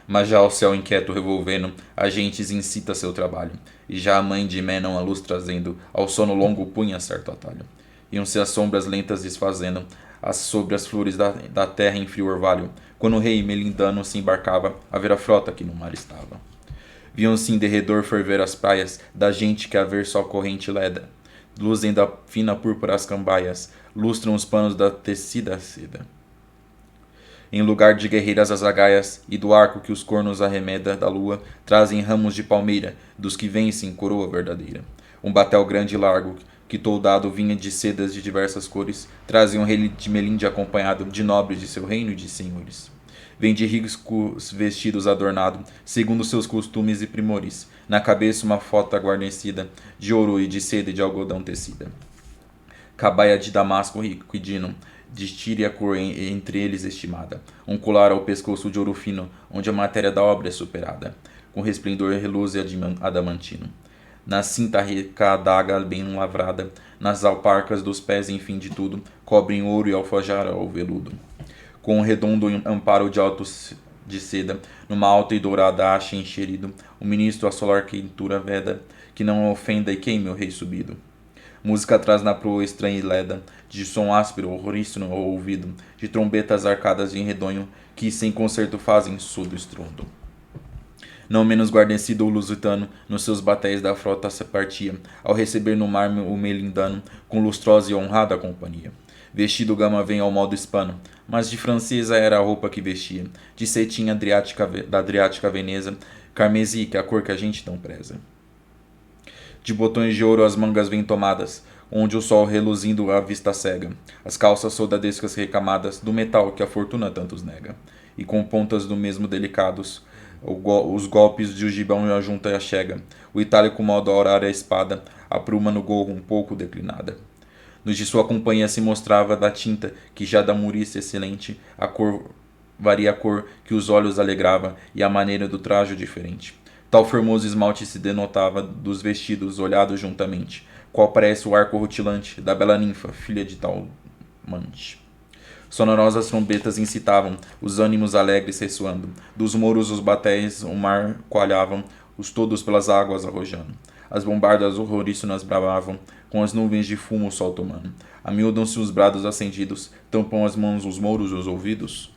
Mas já o céu inquieto revolvendo, agentes incita seu trabalho. E já a mãe de Menon a luz trazendo, ao sono longo punha certo atalho. Iam-se as sombras lentas desfazendo, sobre as flores da terra em frio orvalho, quando o rei Melindano se embarcava a ver a frota que no mar estava. Viam-se em derredor ferver as praias, da gente que a ver só corrente leda. Luzem da fina púrpura as cambaias, lustram os panos da tecida seda. Em lugar de guerreiras as agaias, e do arco que os cornos arremeda da lua, trazem ramos de palmeira, dos que vencem coroa verdadeira. Um batel grande e largo, que toldado vinha de sedas de diversas cores, trazem um rei de Melinde acompanhado de nobres de seu reino e de senhores. Vem de ricos vestidos adornado, segundo seus costumes e primores, na cabeça uma fota guarnecida, de ouro e de seda e de algodão tecida. Cabaia de damasco rico e dino, de tire a cor entre eles estimada. Um colar ao pescoço de ouro fino, onde a matéria da obra é superada. Com resplendor reluz adamantino. Na cinta rica a daga bem lavrada, nas alparcas dos pés, enfim de tudo, cobrem ouro e alfajara ao veludo. Com um redondo amparo de altos de seda, numa alta e dourada haste encherido, o ministro a solar quentura veda, que não ofenda e queime o rei subido. Música traz na proa estranha e leda, de som áspero, horroríssimo ao ouvido, de trombetas arcadas em redonho, que sem concerto fazem surdo estrondo. Não menos guarnecido o lusitano, nos seus batéis da frota se partia, ao receber no mar o melindano, com lustrosa e honrada companhia. Vestido gama vem ao modo hispano, mas de francesa era a roupa que vestia, de cetim da Adriática Veneza, carmesi, que é a cor que a gente tão preza. De botões de ouro as mangas vêm tomadas, onde o sol reluzindo a vista cega, as calças soldadescas recamadas, do metal que a fortuna tantos nega, e com pontas do mesmo delicados, os golpes de gibão junta e a chega, o itálico modo a orar a espada, a pruma no gorro um pouco declinada. Nos de sua companhia se mostrava da tinta, que já da muriça excelente, a cor varia a cor que os olhos alegrava, e a maneira do trajo diferente. Tal formoso esmalte se denotava dos vestidos olhados juntamente, qual parece o arco rutilante da bela ninfa, filha de tal mante. Sonorosas trombetas incitavam, os ânimos alegres ressoando, dos mouros os batéis o mar coalhavam, os todos pelas águas arrojando. As bombardas horroríssimas bravavam, com as nuvens de fumo o sol tomando. Amiúdam-se os brados acendidos, tampam as mãos os mouros e os ouvidos.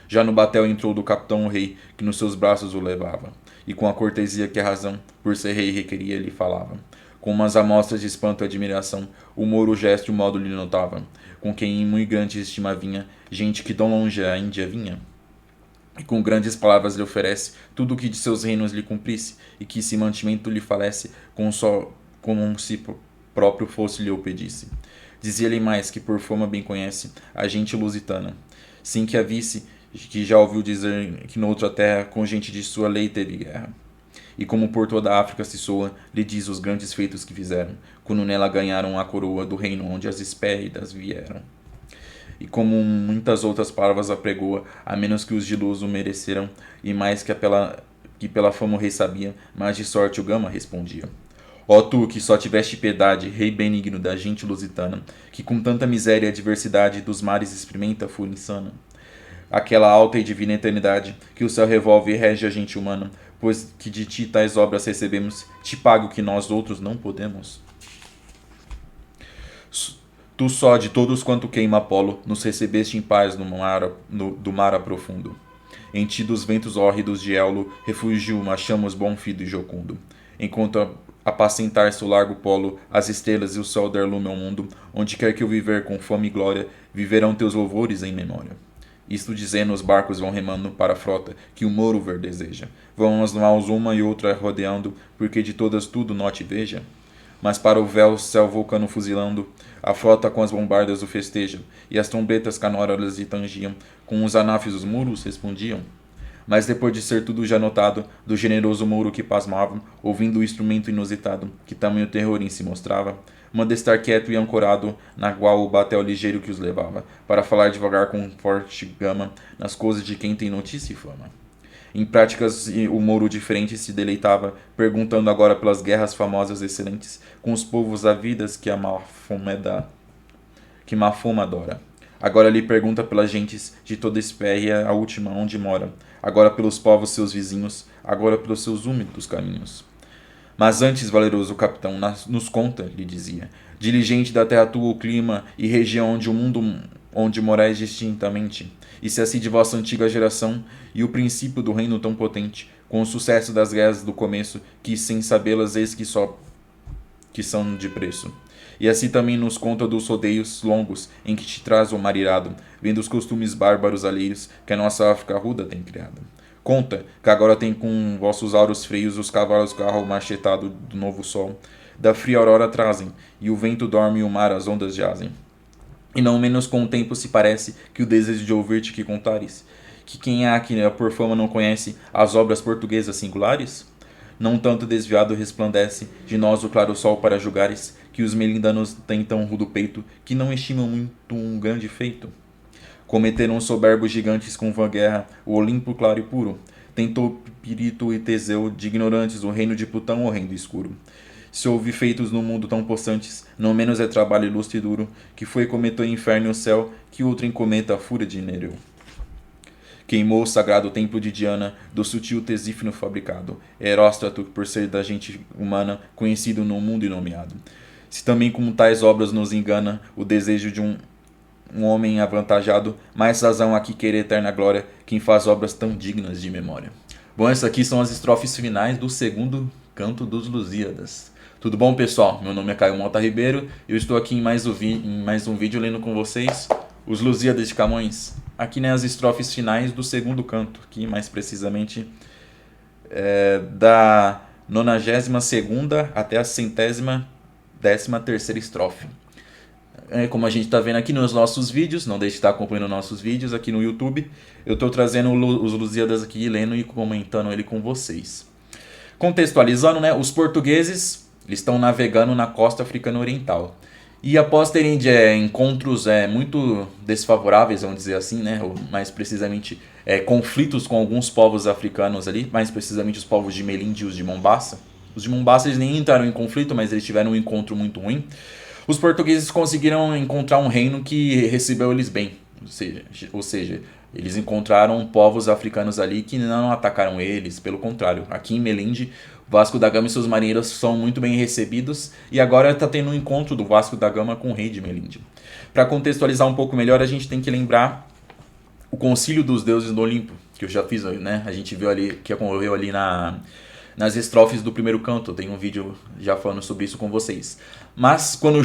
Já no batel entrou do capitão o rei, que nos seus braços o levava, e com a cortesia que a razão, por ser rei, requeria, lhe falava. Com umas amostras de espanto e admiração, o mouro o gesto e o modo lhe notava, com quem em muito grande estima vinha, gente que tão longe a Índia vinha. E com grandes palavras lhe oferece tudo o que de seus reinos lhe cumprisse, e que se mantimento lhe falece, como se próprio fosse lhe o pedisse. Dizia-lhe mais que por fama bem conhece a gente lusitana, sim que a visse, que já ouviu dizer que noutra terra com gente de sua lei teve guerra. E como por toda a África se soa, lhe diz os grandes feitos que fizeram, quando nela ganharam a coroa do reino onde as espéridas vieram. E como muitas outras palavras apregoa, a menos que os de luz o mereceram, e mais que pela fama o rei sabia, mais de sorte o Gama respondia. Ó tu, que só tiveste piedade, rei benigno da gente lusitana, que com tanta miséria e adversidade dos mares experimenta a fúria insana. Aquela alta e divina eternidade, que o céu revolve e rege a gente humana, pois que de ti tais obras recebemos, te pago que nós outros não podemos. Tu só de todos quanto queima Apolo, nos recebeste em paz do mar profundo. Em ti dos ventos hórridos de Éolo, refúgio achamos bom fido e jocundo. Enquanto apacentar-se o largo polo, as estrelas e o sol dar lume ao mundo, onde quer que eu viver com fome e glória, viverão teus louvores em memória. Isto dizendo, os barcos vão remando para a frota, que o Mouro ver deseja. Vão as naus uma e outra rodeando, porque de todas tudo note e veja. Mas para o véu céu vulcano fuzilando, a frota com as bombardas o festeja, e as trombetas canoras lhe tangiam, com os anafes os muros respondiam. Mas depois de ser tudo já notado, do generoso mouro que pasmava, ouvindo o instrumento inusitado, que tamanho terror em si mostrava, manda estar quieto e ancorado, na qual o batel ligeiro que os levava, para falar devagar com forte gama, nas coisas de quem tem notícia e fama. Em práticas o mouro diferente se deleitava, perguntando agora pelas guerras famosas excelentes, com os povos havidas que má fama adora. Agora lhe pergunta pelas gentes de toda espécie a última onde mora. Agora pelos povos seus vizinhos, agora pelos seus úmidos caminhos. Mas antes, valeroso capitão, nos conta, lhe dizia, diligente da terra tua o clima e região onde o mundo onde morais distintamente, e se assim de vossa antiga geração, e o princípio do reino tão potente, com o sucesso das guerras do começo, que sem sabê-las eis que são de preço. E assim também nos conta dos rodeios longos em que te traz o mar irado, vendo os costumes bárbaros alheios que a nossa África ruda tem criado. Conta que agora tem com vossos auros freios os cavalos carro machetado do novo sol, da fria aurora trazem, e o vento dorme e o mar as ondas jazem. E não menos com o tempo se parece que o desejo de ouvir-te que contares, que quem há que por fama não conhece as obras portuguesas singulares? Não tanto desviado resplandece de nós o claro sol para julgares que os melindanos têm tão rudo peito que não estimam muito um grande feito. Cometeram soberbos gigantes com vã guerra o Olimpo claro e puro. Tentou Pirito e Teseu de ignorantes o reino de Plutão horrendo e escuro. Se houve feitos no mundo tão possantes, não menos é trabalho ilustre e duro, que foi cometou o inferno e o céu, que outro incometa a fúria de Nereu. Queimou o sagrado templo de Diana, do sutil tesífino fabricado, Heróstrato, por ser da gente humana, conhecido no mundo e nomeado. Se também com tais obras nos engana o desejo de um homem avantajado, mais razão aqui querer eterna glória, quem faz obras tão dignas de memória. Bom, essas aqui são as estrofes finais do segundo canto dos Lusíadas. Tudo bom, pessoal? Meu nome é Caio Mota Ribeiro e eu estou aqui em mais um vídeo lendo com vocês os Lusíadas de Camões. Aqui as estrofes finais do segundo canto, que mais precisamente da 92ª até a 113ª estrofe. Como a gente está vendo aqui nos nossos vídeos, não deixe de estar acompanhando nossos vídeos aqui no YouTube. Eu estou trazendo os Lusíadas aqui, lendo e comentando ele com vocês. Contextualizando, os portugueses eles estão navegando na costa africana oriental. E após terem encontros muito desfavoráveis, vamos dizer assim, ou mais precisamente conflitos com alguns povos africanos ali, mais precisamente os povos de Melinde e os de Mombasa. Os de Mombasa eles nem entraram em conflito, mas eles tiveram um encontro muito ruim. Os portugueses conseguiram encontrar um reino que recebeu eles bem, ou seja, eles encontraram povos africanos ali que não atacaram eles, pelo contrário. Aqui em Melinde, Vasco da Gama e seus marinheiros são muito bem recebidos e agora está tendo um encontro do Vasco da Gama com o rei de Melinde. Para contextualizar um pouco melhor, a gente tem que lembrar o Concílio dos Deuses do Olimpo, que eu já fiz, a gente viu ali, que ocorreu ali nas estrofes do primeiro canto. Tem um vídeo já falando sobre isso com vocês. Mas quando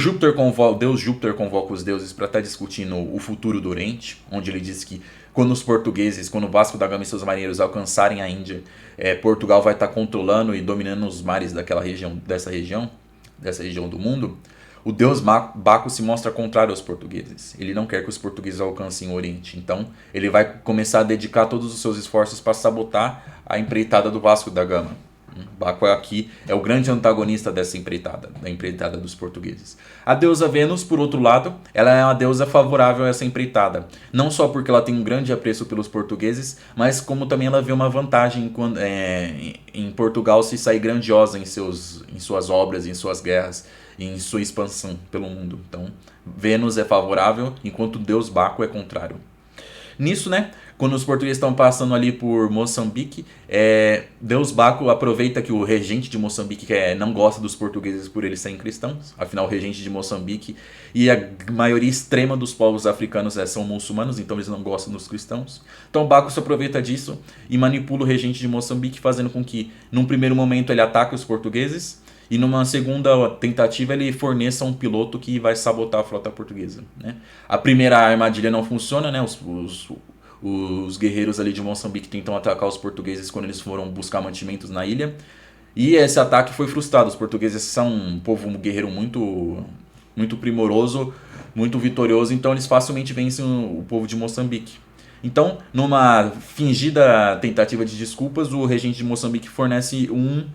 Deus Júpiter convoca os deuses para estar discutindo o futuro do Oriente, onde ele diz que quando Vasco da Gama e seus marinheiros alcançarem a Índia, Portugal vai estar controlando e dominando os mares dessa região do mundo, o deus Baco se mostra contrário aos portugueses. Ele não quer que os portugueses alcancem o Oriente. Então, ele vai começar a dedicar todos os seus esforços para sabotar a empreitada do Vasco da Gama. Baco aqui é o grande antagonista dessa empreitada, da empreitada dos portugueses. A deusa Vênus, por outro lado, ela é uma deusa favorável a essa empreitada. Não só porque ela tem um grande apreço pelos portugueses, mas como também ela vê uma vantagem em Portugal se sair grandiosa em suas obras, em suas guerras, em sua expansão pelo mundo. Então, Vênus é favorável, enquanto o deus Baco é contrário. Nisso, quando os portugueses estão passando ali por Moçambique, Deus Baco aproveita que o regente de Moçambique não gosta dos portugueses por eles serem cristãos. Afinal, o regente de Moçambique e a maioria extrema dos povos africanos são muçulmanos, então eles não gostam dos cristãos. Então Baco se aproveita disso e manipula o regente de Moçambique, fazendo com que, num primeiro momento, ele ataque os portugueses, e numa segunda tentativa ele forneça um piloto que vai sabotar a frota portuguesa. A primeira armadilha não funciona, os guerreiros ali de Moçambique tentam atacar os portugueses quando eles foram buscar mantimentos na ilha. E esse ataque foi frustrado. Os portugueses são um povo guerreiro muito, muito primoroso, muito vitorioso, então eles facilmente vencem o povo de Moçambique. Então, numa fingida tentativa de desculpas, o regente de Moçambique fornece um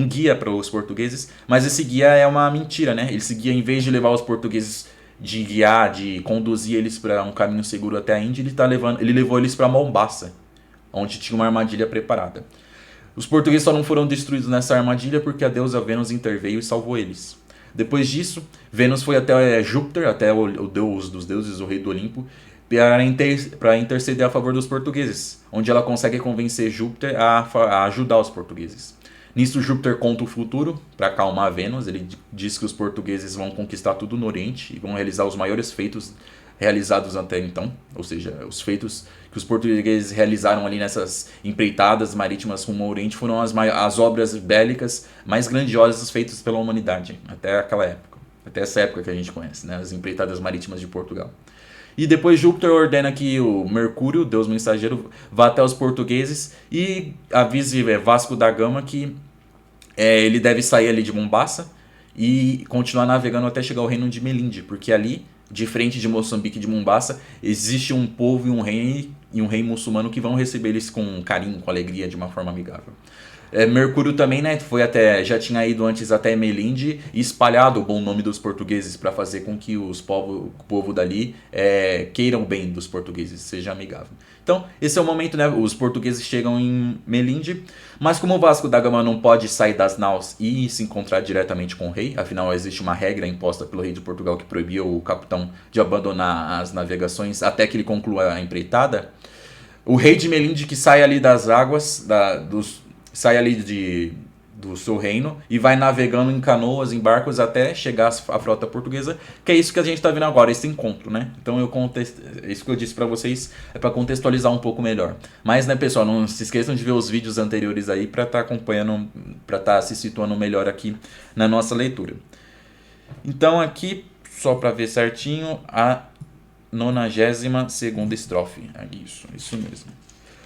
guia para os portugueses, mas esse guia é uma mentira, Esse guia, em vez de levar os portugueses, de conduzir eles para um caminho seguro até a Índia, ele levou eles para Mombasa, onde tinha uma armadilha preparada. Os portugueses só não foram destruídos nessa armadilha porque a deusa Vênus interveio e salvou eles. Depois disso, Vênus foi até Júpiter, até o deus dos deuses, o rei do Olimpo, para interceder a favor dos portugueses, onde ela consegue convencer Júpiter a ajudar os portugueses. Nisso, Júpiter conta o futuro para acalmar Vênus. Ele diz que os portugueses vão conquistar tudo no Oriente e vão realizar os maiores feitos realizados até então, ou seja, os feitos que os portugueses realizaram ali nessas empreitadas marítimas rumo ao Oriente foram as obras bélicas mais grandiosas feitas pela humanidade até aquela época, até essa época que a gente conhece, né, as empreitadas marítimas de Portugal. E depois Júpiter ordena que o Mercúrio, Deus mensageiro, vá até os portugueses e avise Vasco da Gama que ele deve sair ali de Mombaça e continuar navegando até chegar ao reino de Melinde, porque ali, de frente de Moçambique e de Mombaça, existe um povo e um rei muçulmano que vão receber eles com carinho, com alegria, de uma forma amigável. Mercúrio também, né, já tinha ido antes até Melinde e espalhado o bom nome dos portugueses para fazer com que o povo dali queiram o bem dos portugueses, seja amigável. Então, esse é o momento, né, os portugueses chegam em Melinde, mas como o Vasco da Gama não pode sair das naus e se encontrar diretamente com o rei, afinal existe uma regra imposta pelo rei de Portugal que proibia o capitão de abandonar as navegações até que ele conclua a empreitada, o rei de Melinde que sai ali das águas, sai ali do seu reino e vai navegando em canoas, em barcos até chegar à frota portuguesa, que é isso que a gente está vendo agora, esse encontro, né? Então isso que eu disse para vocês é para contextualizar um pouco melhor. Mas, né, pessoal, não se esqueçam de ver os vídeos anteriores aí para estar acompanhando, para estar se situando melhor aqui na nossa leitura. Então aqui, só para ver certinho, a 92ª estrofe. Isso mesmo.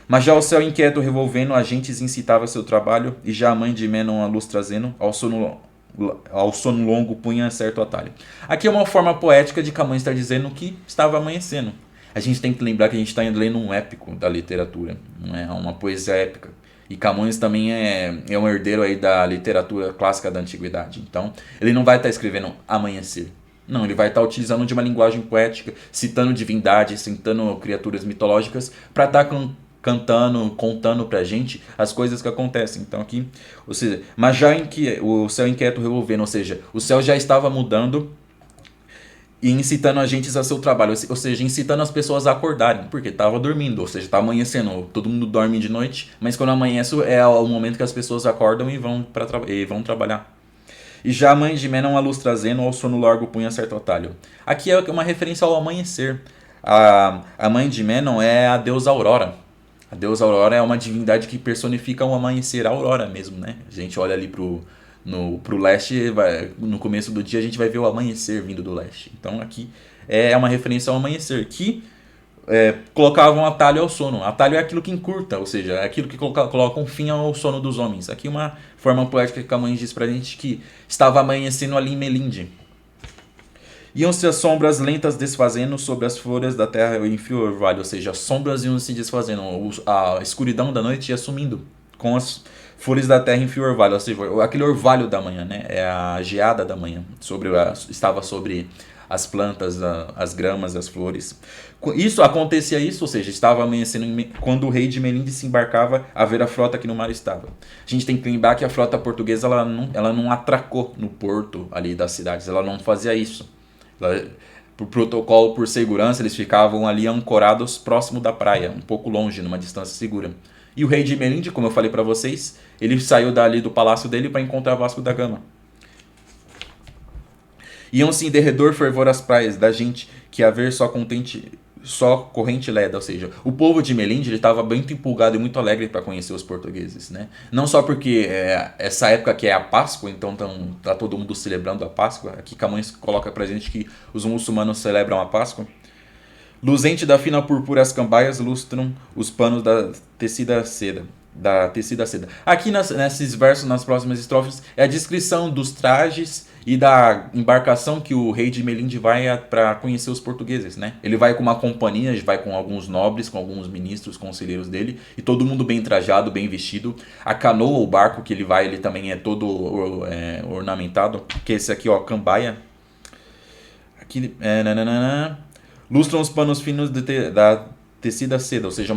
Mas já o céu inquieto revolvendo, agentes incitava seu trabalho, e já a mãe de Menon a luz trazendo, ao sono longo punha certo atalho. Aqui é uma forma poética de Camões estar dizendo que estava amanhecendo. A gente tem que lembrar que a gente está lendo um épico da literatura, não é uma poesia épica. E Camões também é um herdeiro aí da literatura clássica da antiguidade. Então, ele não vai estar escrevendo amanhecer. Não, ele vai estar utilizando de uma linguagem poética, citando divindades, citando criaturas mitológicas, para estar cantando, contando pra gente as coisas que acontecem. Então aqui, ou seja, mas já o céu inquieto revolvendo, ou seja, o céu já estava mudando e incitando a gente a seu trabalho, ou seja, incitando as pessoas a acordarem, porque estava dormindo, ou seja, está amanhecendo, todo mundo dorme de noite, mas quando amanhece é o momento que as pessoas acordam e vão trabalhar. E já a mãe de Menon a luz trazendo, ao sono largo punha certo atalho. Aqui é uma referência ao amanhecer. A mãe de Menon é a deusa Aurora. A deusa Aurora é uma divindade que personifica o amanhecer, a aurora mesmo, né? A gente olha ali pro leste, no começo do dia a gente vai ver o amanhecer vindo do leste. Então aqui é uma referência ao amanhecer, que colocava um atalho ao sono. Atalho é aquilo que encurta, ou seja, é aquilo que coloca um fim ao sono dos homens. Aqui uma forma poética que Camões diz pra gente que estava amanhecendo ali em Melinde. Iam-se as sombras lentas desfazendo sobre as folhas da terra em fio orvalho, ou seja, as sombras iam se desfazendo, a escuridão da noite ia sumindo com as folhas da terra em fio orvalho, ou seja, aquele orvalho da manhã, né? É a geada da manhã, estava sobre as plantas, as gramas, as flores. Acontecia isso, ou seja, estava amanhecendo quando o rei de Melinde se embarcava a ver a frota que no mar estava. A gente tem que lembrar que a frota portuguesa ela não atracou no porto ali das cidades, ela não fazia isso. Por protocolo, por segurança, eles ficavam ali ancorados próximo da praia, um pouco longe, numa distância segura. E o rei de Melinde, como eu falei para vocês, ele saiu dali do palácio dele para encontrar Vasco da Gama. Iam-se em derredor fervor as praias da gente que a ver só corrente leda, ou seja, o povo de Melinde estava muito empolgado e muito alegre para conhecer os portugueses, né? Não só porque essa época que é a Páscoa, então tá todo mundo celebrando a Páscoa. Aqui Camões coloca pra gente que os muçulmanos celebram a Páscoa. Luzente da fina purpura as cambaias lustram os panos da tecida seda. Aqui nesses versos, nas próximas estrofes, é a descrição dos trajes e da embarcação que o rei de Melinde vai para conhecer os portugueses, né? Ele vai com uma companhia, vai com alguns nobres, com alguns ministros, conselheiros dele, e todo mundo bem trajado, bem vestido. A canoa, o barco que ele vai, ele também é todo ornamentado, que é esse aqui, ó, cambaia. Aqui, lustram os panos finos da tecida seda, ou seja,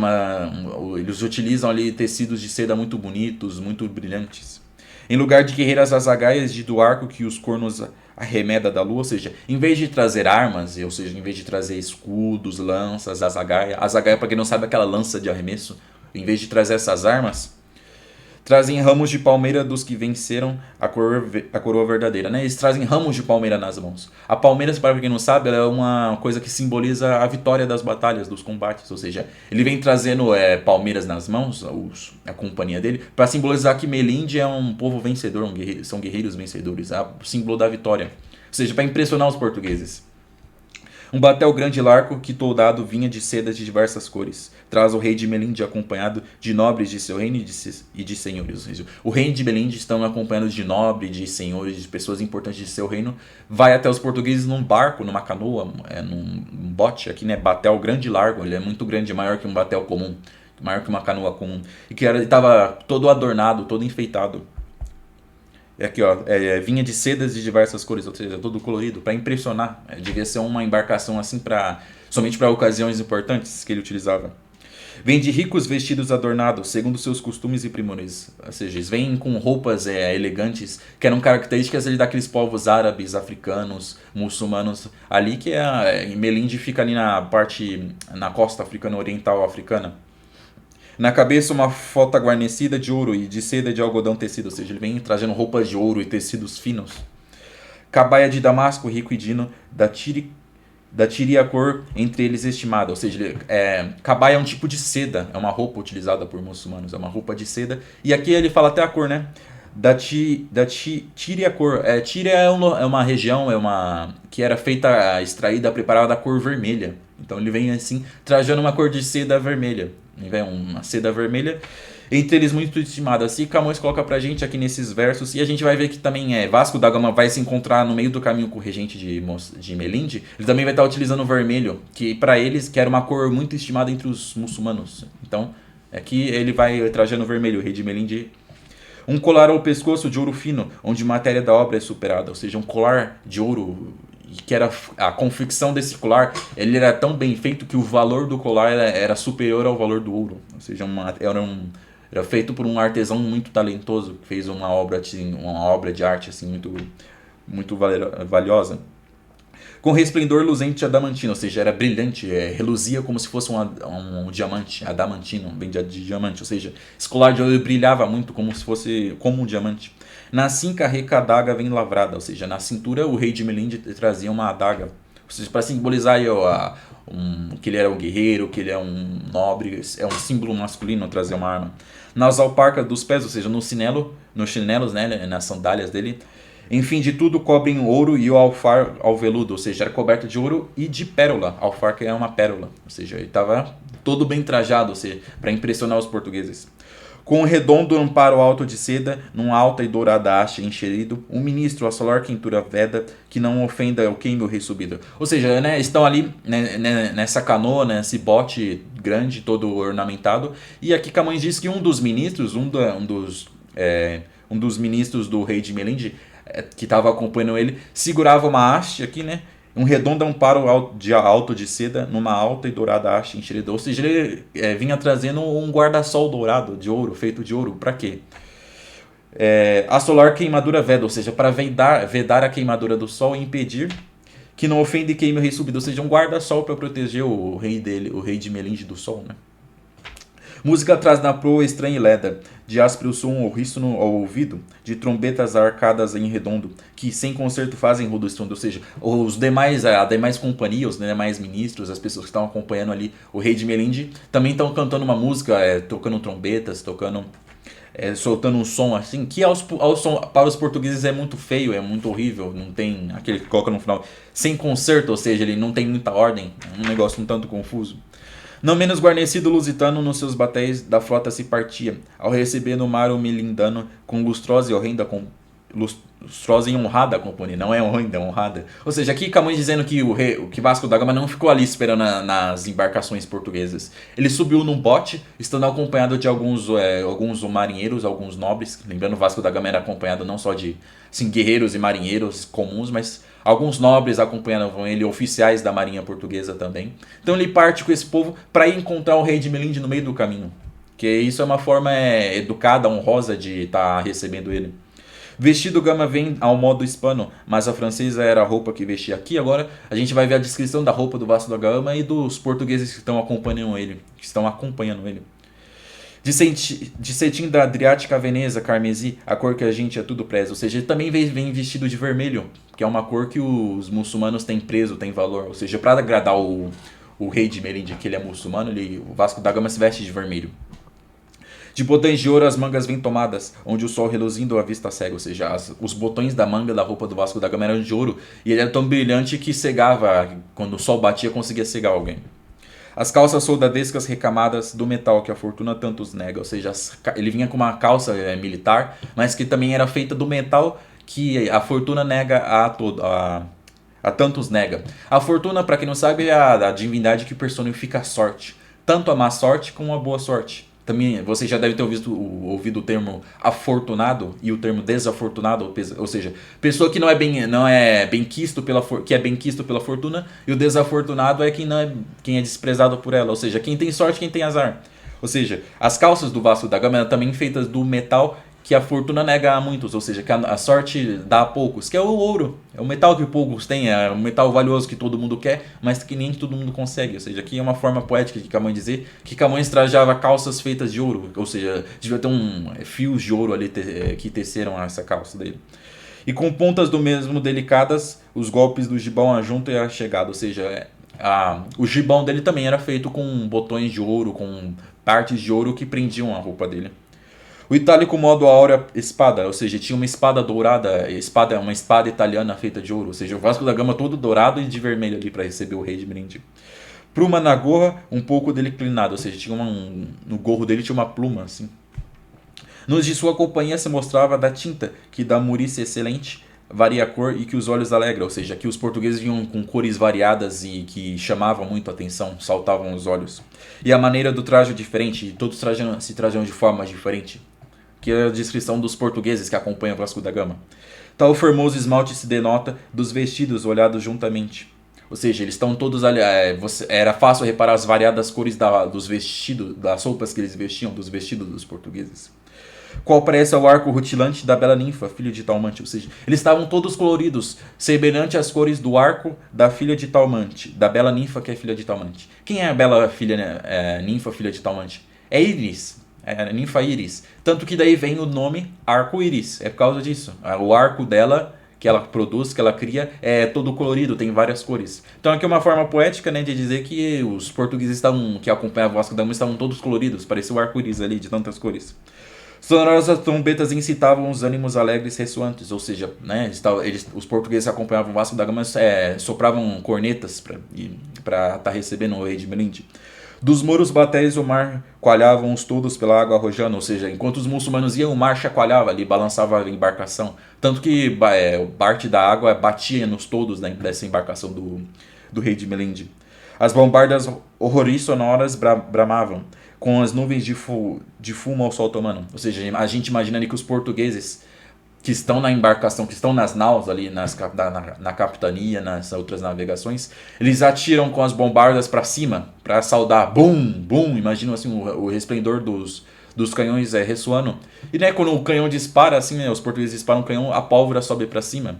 eles utilizam ali tecidos de seda muito bonitos, muito brilhantes. Em lugar de guerreiras as agaias de do arco que os cornos arremeda da lua, ou seja, em vez de trazer armas, ou seja, em vez de trazer escudos, lanças, azagaia, para quem não sabe, é aquela lança de arremesso, em vez de trazer essas armas, trazem ramos de palmeira dos que venceram a coroa verdadeira, né? Eles trazem ramos de palmeira nas mãos. A palmeira, para quem não sabe, ela é uma coisa que simboliza a vitória das batalhas, dos combates. Ou seja, ele vem trazendo palmeiras nas mãos, a companhia dele, para simbolizar que Melinde é um povo vencedor, são guerreiros vencedores, é o símbolo da vitória. Ou seja, para impressionar os portugueses. Um batel grande e largo que toldado vinha de sedas de diversas cores. Traz o rei de Melinde acompanhado de nobres de seu reino e de senhores. O rei de Melinde estão acompanhados de nobres, de senhores, de pessoas importantes de seu reino. Vai até os portugueses num barco, numa canoa, num bote aqui, né? Batel grande e largo. Ele é muito grande, maior que um batel comum, maior que uma canoa comum. E que ele estava todo adornado, todo enfeitado. Aqui, ó, vinha de sedas de diversas cores, ou seja, todo colorido, para impressionar. Devia ser uma embarcação assim somente para ocasiões importantes que ele utilizava. Vem de ricos vestidos adornados, segundo seus costumes e primores. Ou seja, eles vêm com roupas elegantes, que eram características daqueles povos árabes, africanos, muçulmanos. Ali que Melinde fica ali na costa africana, oriental africana. Na cabeça uma fota guarnecida de ouro e de seda de algodão tecido, ou seja, ele vem trazendo roupas de ouro e tecidos finos. Cabaia de damasco, rico e dino, da tire a cor entre eles estimada, ou seja, cabaia é um tipo de seda, é uma roupa utilizada por muçulmanos, é uma roupa de seda, e aqui ele fala até a cor, né? Tire a cor. Tire é uma região, que era feita, extraída, preparada da cor vermelha. Então ele vem assim, trajando uma cor de seda vermelha. Ele vem uma seda vermelha, entre eles muito estimado. Assim Camões coloca pra gente aqui nesses versos, e a gente vai ver que também Vasco da Gama vai se encontrar no meio do caminho com o regente de Melinde. Ele também vai estar utilizando o vermelho, que para eles que era uma cor muito estimada entre os muçulmanos. Então aqui ele vai trajando o vermelho, o rei de Melinde. Um colar ao pescoço de ouro fino, onde matéria da obra é superada. Ou seja, um colar de ouro, que era a confecção desse colar, ele era tão bem feito que o valor do colar era superior ao valor do ouro. Ou seja, era feito por um artesão muito talentoso, que fez uma obra de arte assim, muito, muito valiosa. Com resplendor luzente adamantino, ou seja, era brilhante, reluzia como se fosse um diamante, adamantino, bem de diamante, ou seja, esse colar de ouro brilhava muito como se fosse como um diamante. Na cinca rica adaga vem lavrada, ou seja, na cintura o rei de Melinde trazia uma adaga, ou seja, para simbolizar que ele era um guerreiro, que ele é um nobre, é um símbolo masculino trazer uma arma. Nas alparcas dos pés, ou seja, nos chinelos, né, nas sandálias dele. Enfim, de tudo cobrem ouro e o alfar ao veludo, ou seja, era coberto de ouro e de pérola. Alfar que é uma pérola, ou seja, ele estava todo bem trajado, ou seja, para impressionar os portugueses. Com um redondo amparo alto de seda, numa alta e dourada haste encherido, um ministro a solar quentura veda, que não ofenda o queime o rei subido. Ou seja, né, estão ali nessa canoa, nesse bote grande, todo ornamentado, e aqui Camões diz que um dos ministros, um dos ministros do rei de Melinde, que estava acompanhando ele, segurava uma haste aqui, né? Um redondo amparo alto de seda, numa alta e dourada haste enxerida. Ou seja, ele vinha trazendo um guarda-sol dourado, de ouro, feito de ouro. Para quê? Assolar queimadura veda, ou seja, para vedar a queimadura do sol e impedir que não ofenda e queime o rei subido. Ou seja, um guarda-sol para proteger o rei dele, o rei de Melinde do sol, né? Música traz na proa estranha e leda, de áspero som horríssimo ao ouvido, de trombetas arcadas em redondo, que sem concerto fazem rudo estrondo. Ou seja, a demais companhia, os demais ministros, as pessoas que estão acompanhando ali o rei de Melinde, também estão cantando uma música, tocando trombetas, soltando um som assim, que para os portugueses é muito feio, é muito horrível, não tem aquele que coloca no final, sem concerto, ou seja, ele não tem muita ordem, é um negócio um tanto confuso. Não menos guarnecido lusitano nos seus batéis da frota se partia, ao receber no mar o melindano, com lustrosa e honrada companhia, não é horrenda, é honrada. Ou seja, aqui Camões dizendo que Vasco da Gama não ficou ali esperando nas embarcações portuguesas. Ele subiu num bote, estando acompanhado de alguns marinheiros, alguns nobres. Lembrando, Vasco da Gama era acompanhado não só de guerreiros e marinheiros comuns, mas alguns nobres acompanhavam ele, oficiais da marinha portuguesa também. Então ele parte com esse povo para ir encontrar o rei de Melinde no meio do caminho. Que isso é uma forma educada, honrosa de estar recebendo ele. Vestido Gama vem ao modo hispano, mas a francesa era a roupa que vestia aqui. Agora a gente vai ver a descrição da roupa do Vasco da Gama e dos portugueses que estão acompanhando ele. De cetim da Adriática Veneza, carmesi, a cor que a gente é tudo preza. Ou seja, ele também vem vestido de vermelho, que é uma cor que os muçulmanos têm preso, têm valor. Ou seja, para agradar o rei de Merinde, que ele é muçulmano, o Vasco da Gama se veste de vermelho. De botões de ouro as mangas vêm tomadas, onde o sol reluzindo a vista cega. Ou seja, os botões da manga da roupa do Vasco da Gama eram de ouro, e ele era tão brilhante que cegava, quando o sol batia, conseguia cegar alguém. As calças soldadescas recamadas do metal que a fortuna tantos nega. Ou seja, ele vinha com uma calça militar, mas que também era feita do metal que a fortuna nega a tantos nega. A fortuna, para quem não sabe, é a divindade que personifica a sorte. Tanto a má sorte como a boa sorte. Também você já deve ter ouvido o termo afortunado e o termo desafortunado, ou seja, pessoa que não é bem quisto que é bem quisto pela fortuna, e o desafortunado é quem é desprezado por ela, ou seja, quem tem sorte, quem tem azar. Ou seja, as calças do Vasco da Gama eram também feitas do metal que a fortuna nega a muitos, ou seja, que a sorte dá a poucos, que é o ouro. É o metal que poucos têm, é um metal valioso que todo mundo quer, mas que nem todo mundo consegue. Ou seja, aqui é uma forma poética de Camões dizer que Camões trajava calças feitas de ouro, ou seja, devia ter fios de ouro ali que teceram essa calça dele. E com pontas do mesmo delicadas, os golpes do gibão a junta e a chegada, ou seja, o gibão dele também era feito com botões de ouro, com partes de ouro que prendiam a roupa dele. O itálico modo áurea espada, ou seja, tinha uma espada dourada, uma espada italiana feita de ouro, ou seja, o Vasco da Gama todo dourado e de vermelho ali para receber o rei de Merinde. Pluma na gorra, um pouco declinada, ou seja, no gorro dele tinha uma pluma assim. Nos de sua companhia se mostrava da tinta, que da murice excelente varia a cor e que os olhos alegra, ou seja, que os portugueses vinham com cores variadas e que chamavam muito a atenção, saltavam os olhos. E a maneira do traje diferente, todos se trajam de forma diferente, que é a descrição dos portugueses que acompanham o Vasco da Gama. Tal formoso esmalte se denota dos vestidos olhados juntamente. Ou seja, eles estão todos ali. Era fácil reparar as variadas cores dos vestidos, das roupas que eles vestiam, dos vestidos dos portugueses. Qual parece ao arco rutilante da bela ninfa, filha de Talmante. Ou seja, eles estavam todos coloridos, semelhante às cores do arco da filha de Talmante, da bela ninfa que é filha de Talmante. Quem é a bela ninfa, filha de Talmante? É Íris. É a ninfa Íris. Tanto que daí vem o nome arco-íris. É por causa disso. O arco dela, que ela produz, que ela cria, é todo colorido, tem várias cores. Então aqui é uma forma poética, né, de dizer que os portugueses que acompanhavam o Vasco da Gama estavam todos coloridos. Parecia o arco-íris ali, de tantas cores. Sonorosas trombetas incitavam os ânimos alegres ressoantes, ou seja, né, os portugueses acompanhavam o Vasco da Gama, sopravam cornetas para estar recebendo o rei de Merinde. Dos muros batéis o mar coalhavam os todos pela água arrojando, ou seja, enquanto os muçulmanos iam, o mar chacoalhava ali, balançava a embarcação. Tanto que parte da água batia nos todos dessa embarcação do rei de Merinde. As bombardas horrorissonoras bramavam, com as nuvens de fumo ao sol tomando. Ou seja, a gente imagina ali que os portugueses que estão na embarcação, que estão nas naus ali na capitania, nas outras navegações, eles atiram com as bombardas para cima, para saudar, bum, bum, imagina assim o resplendor dos canhões ressoando. E né, quando o canhão dispara, assim, né, os portugueses disparam o canhão, a pólvora sobe para cima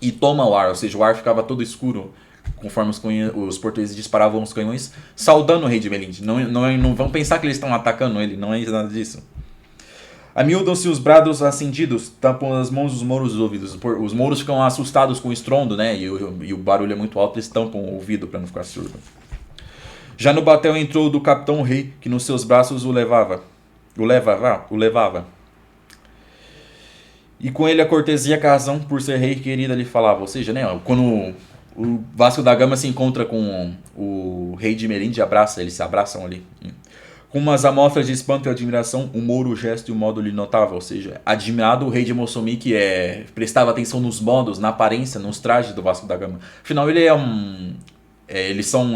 e toma o ar, ou seja, o ar ficava todo escuro, conforme os portugueses disparavam os canhões, saudando o rei de Merinde. Não vão pensar que eles estão atacando ele, não é nada disso. Amildam-se os brados acendidos, tapam as mãos os mouros dos ouvidos. Os mouros ficam assustados com o estrondo, né? E o barulho é muito alto, eles tampam o ouvido para não ficar surdo. Já no batel entrou do capitão rei, que nos seus braços o levava. E com ele a cortesia que a razão por ser rei querida lhe falava. Ou seja, né? Quando o Vasco da Gama se encontra com o rei de Merinde, eles se abraçam ali. Com umas amostras de espanto e admiração, o mouro, o gesto e o modo lhe notava, ou seja, admirado o rei de Moçambique que prestava atenção nos modos, na aparência, nos trajes do Vasco da Gama. Afinal, eles são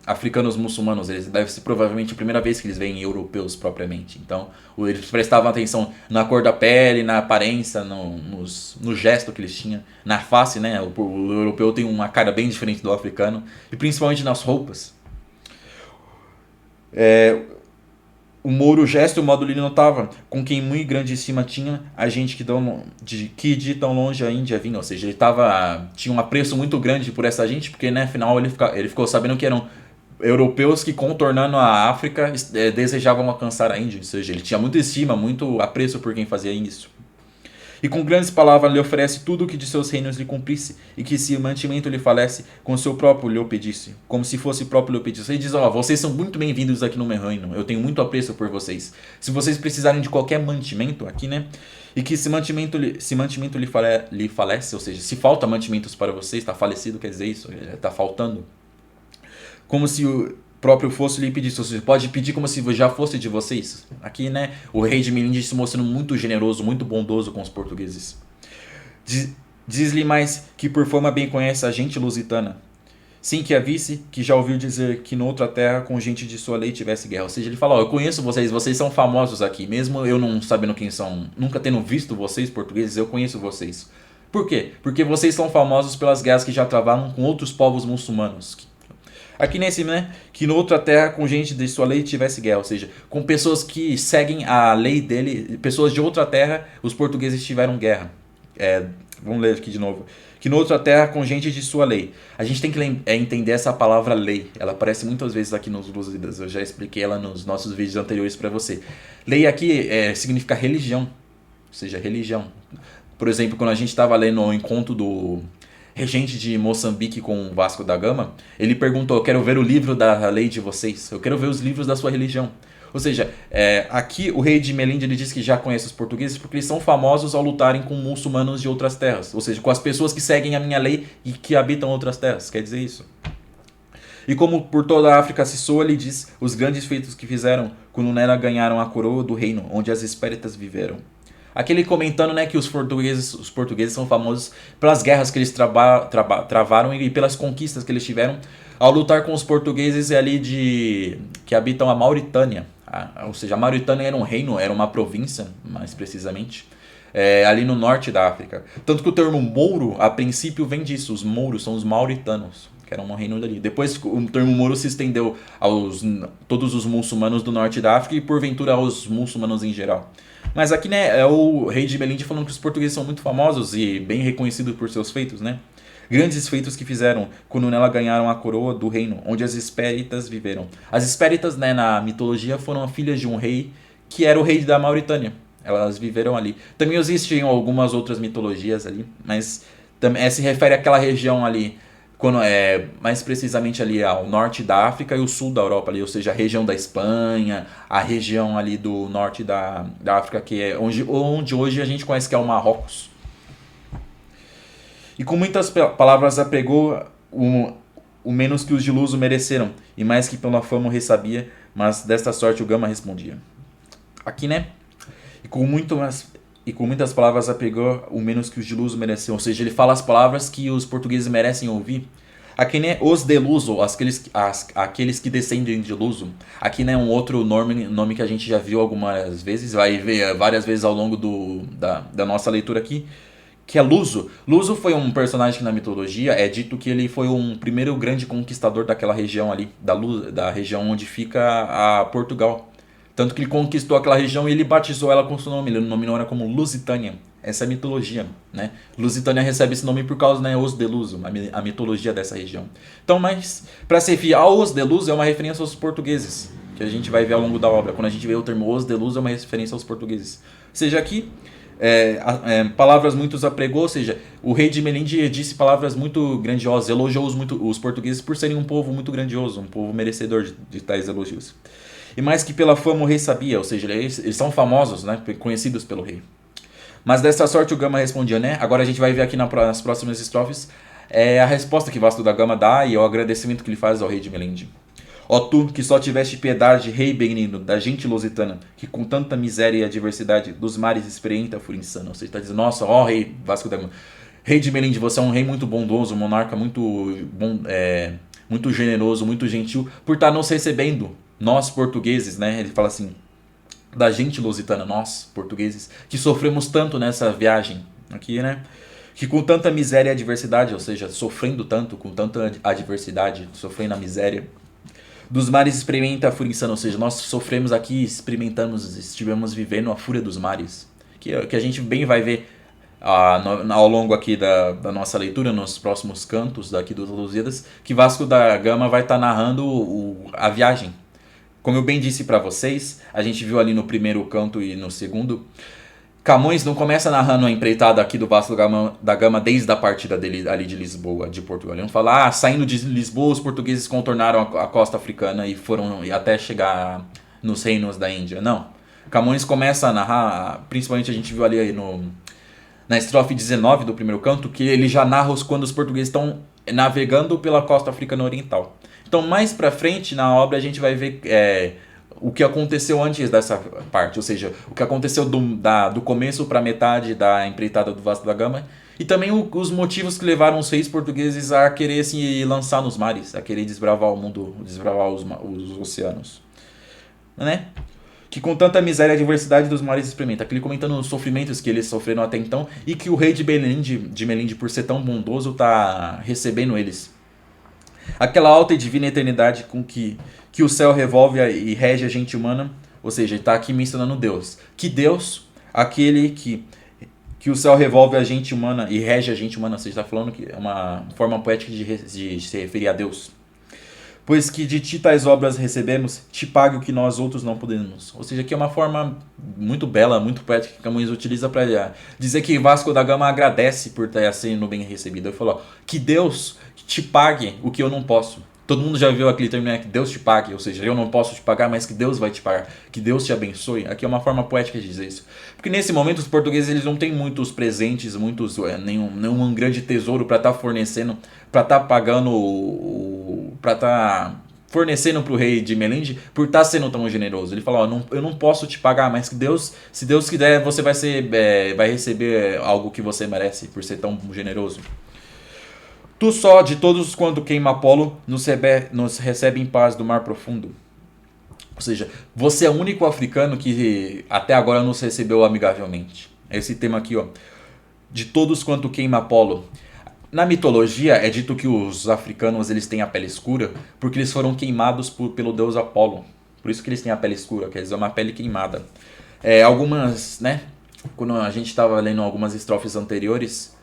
africanos muçulmanos, deve ser provavelmente a primeira vez que eles veem europeus propriamente. Então, eles prestavam atenção na cor da pele, na aparência, no gesto que eles tinham, na face, né? O europeu tem uma cara bem diferente do africano, e principalmente nas roupas. O Mouro gesto, o modo lhe notava, com quem muito grande estima tinha a gente que de tão longe a Índia vinha. Ou seja, tinha um apreço muito grande por essa gente, porque, né, afinal ele ficou sabendo que eram europeus que, contornando a África, desejavam alcançar a Índia. Ou seja, ele tinha muita estima, muito apreço por quem fazia isso. E com grandes palavras lhe oferece tudo o que de seus reinos lhe cumprisse, e que se o mantimento lhe falece, com seu próprio lhe o pedisse, como se fosse próprio lhe o pedisse. Ele diz, vocês são muito bem-vindos aqui no meu reino, eu tenho muito apreço por vocês. Se vocês precisarem de qualquer mantimento aqui, né, e que se mantimento lhe falece, ou seja, se falta mantimentos para vocês, está falecido, quer dizer isso, está faltando. Como se o próprio fosse lhe pedisse, ou seja, pode pedir como se já fosse de vocês. Aqui, né, o rei de Melinde se mostrando muito generoso, muito bondoso com os portugueses. Diz-lhe mais que por fama bem conhece a gente lusitana. Sim, que a visse, que já ouviu dizer que noutra terra com gente de sua lei tivesse guerra. Ou seja, ele fala, eu conheço vocês, vocês são famosos aqui. Mesmo eu não sabendo quem são, nunca tendo visto vocês portugueses, eu conheço vocês. Por quê? Porque vocês são famosos pelas guerras que já travaram com outros povos muçulmanos. Aqui nesse, né, que noutra terra com gente de sua lei tivesse guerra, ou seja, com pessoas que seguem a lei dele, pessoas de outra terra, os portugueses tiveram guerra. Vamos ler aqui de novo. Que noutra terra com gente de sua lei. A gente tem que entender essa palavra lei. Ela aparece muitas vezes aqui nos Lusíadas. Eu já expliquei ela nos nossos vídeos anteriores para você. Lei aqui significa religião, ou seja, religião. Por exemplo, quando a gente estava lendo o encontro do regente de Moçambique com Vasco da Gama, ele perguntou, eu quero ver o livro da lei de vocês, eu quero ver os livros da sua religião. Ou seja, aqui o rei de Melinde ele diz que já conhece os portugueses porque eles são famosos ao lutarem com muçulmanos de outras terras, ou seja, com as pessoas que seguem a minha lei e que habitam outras terras, quer dizer isso. E como por toda a África se soa, ele diz os grandes feitos que fizeram quando nela ganharam a coroa do reino, onde as Hespéritas viveram. Aquele comentando, né, que os portugueses são famosos pelas guerras que eles travaram e pelas conquistas que eles tiveram ao lutar com os portugueses ali que habitam a Mauritânia. Ou seja, a Mauritânia era um reino, era uma província, mais precisamente, ali no norte da África. Tanto que o termo mouro, a princípio, vem disso. Os mouros são os mauritanos, que eram um reino dali. Depois o termo mouro se estendeu aos todos os muçulmanos do norte da África e porventura aos muçulmanos em geral. Mas aqui, né, é o rei de Melinde falando que os portugueses são muito famosos e bem reconhecidos por seus feitos, né? Grandes feitos que fizeram quando nela ganharam a coroa do reino, onde as Hespéritas viveram. As Hespéritas, né, na mitologia, foram filhas de um rei que era o rei da Mauritânia. Elas viveram ali. Também existem algumas outras mitologias ali, mas se refere àquela região ali, mais precisamente ali ao norte da África e o sul da Europa ali, ou seja, a região da Espanha, a região ali do norte da África, que é onde hoje a gente conhece que é o Marrocos. E com muitas palavras apregou o menos que os de Luso mereceram, e mais que pela fama o rei sabia, mas desta sorte o Gama respondia. Aqui, né? E com muitas palavras apegou o menos que os de Luso mereciam. Ou seja, ele fala as palavras que os portugueses merecem ouvir. Aqui, né, os de Luso, aqueles que descendem de Luso. Aqui, né, um outro nome que a gente já viu algumas vezes, vai ver várias vezes ao longo da nossa leitura aqui, que é Luso. Luso foi um personagem que na mitologia é dito que ele foi um primeiro grande conquistador daquela região ali, da região onde fica a Portugal. Tanto que ele conquistou aquela região e ele batizou ela com seu nome. Ele nominou ela como Lusitânia. Essa é a mitologia, né? Lusitânia recebe esse nome por causa, né, Os de Luso, a mitologia dessa região. Então, mas para se referir aos de Luso é uma referência aos portugueses, que a gente vai ver ao longo da obra. Quando a gente vê o termo Os de Luso é uma referência aos portugueses. Ou seja, aqui, palavras muitos apregou, ou seja, o rei de Melinde disse palavras muito grandiosas, elogiou os portugueses por serem um povo muito grandioso, um povo merecedor de tais elogios. E mais que pela fama o rei sabia, ou seja, eles são famosos, né, conhecidos pelo rei. Mas dessa sorte o Gama respondia, né? Agora a gente vai ver aqui nas próximas estrofes a resposta que Vasco da Gama dá e o agradecimento que ele faz ao rei de Melinde. Ó tu, que só tiveste piedade, rei benigno, da gente lusitana, que com tanta miséria e adversidade dos mares experimenta a fúria insana. Ou seja, está dizendo, nossa, ó rei Vasco da Gama, rei de Melinde, você é um rei muito bondoso, um monarca muito bom, muito generoso, muito gentil, por estar nos recebendo. Nós portugueses, né, ele fala assim, da gente lusitana, nós portugueses, que sofremos tanto nessa viagem aqui, né, que com tanta miséria e adversidade, ou seja, sofrendo tanto, com tanta adversidade, sofrendo a miséria, Dos mares experimenta a fúria insana, ou seja, nós sofremos aqui, experimentamos, estivemos vivendo a fúria dos mares. Que a gente bem vai ver ao longo aqui da nossa leitura, nos próximos cantos daqui dos Lusíadas, que Vasco da Gama vai estar narrando a viagem. Como eu bem disse para vocês, a gente viu ali no primeiro canto e no segundo, Camões não começa narrando a empreitada aqui do Vasco da Gama desde a partida dele ali de Lisboa, de Portugal. Ele não fala, saindo de Lisboa os portugueses contornaram a costa africana e foram até chegar nos reinos da Índia. Não. Camões começa a narrar, principalmente a gente viu ali na estrofe 19 do primeiro canto, que ele já narra quando os portugueses estão navegando pela costa africana oriental. Então mais pra frente na obra a gente vai ver o que aconteceu antes dessa parte, ou seja, o que aconteceu do começo para metade da empreitada do Vasco da Gama, e também os motivos que levaram os reis portugueses a querer se lançar nos mares, a querer desbravar o mundo, desbravar os oceanos, né? Que com tanta miséria e adversidade dos mares experimenta. Aquele comentando os sofrimentos que eles sofreram até então, e que o rei de Melinde, por ser tão bondoso, está recebendo eles. Aquela alta e divina eternidade com que o céu revolve e rege a gente humana, ou seja, está aqui mencionando Deus. Que Deus, aquele que o céu revolve a gente humana e rege a gente humana, ou seja, está falando que é uma forma poética de se referir a Deus. Pois que de ti tais obras recebemos, te pague o que nós outros não podemos. Ou seja, aqui é uma forma muito bela, muito poética que Camões utiliza para dizer que Vasco da Gama agradece por estar sendo bem recebido. Ele falou, que Deus te pague o que eu não posso. Todo mundo já viu aquele termo, né? Que Deus te pague, ou seja, eu não posso te pagar, mas que Deus vai te pagar, que Deus te abençoe. Aqui é uma forma poética de dizer isso. Porque nesse momento os portugueses eles não têm muitos presentes, nenhum grande tesouro para estar fornecendo, para estar pagando, para estar fornecendo para o rei de Melinde por estar sendo tão generoso. Ele fala, eu não posso te pagar, mas que Deus, se Deus quiser, você vai receber algo que você merece por ser tão generoso. Tu só, de todos quanto queima Apolo, nos recebe em paz do mar profundo. Ou seja, você é o único africano que até agora nos recebeu amigavelmente. Esse tema aqui, ó. De todos quanto queima Apolo. Na mitologia é dito que os africanos eles têm a pele escura porque eles foram queimados pelo deus Apolo. Por isso que eles têm a pele escura, quer dizer, uma pele queimada. Algumas, né? Quando a gente estava lendo algumas estrofes anteriores,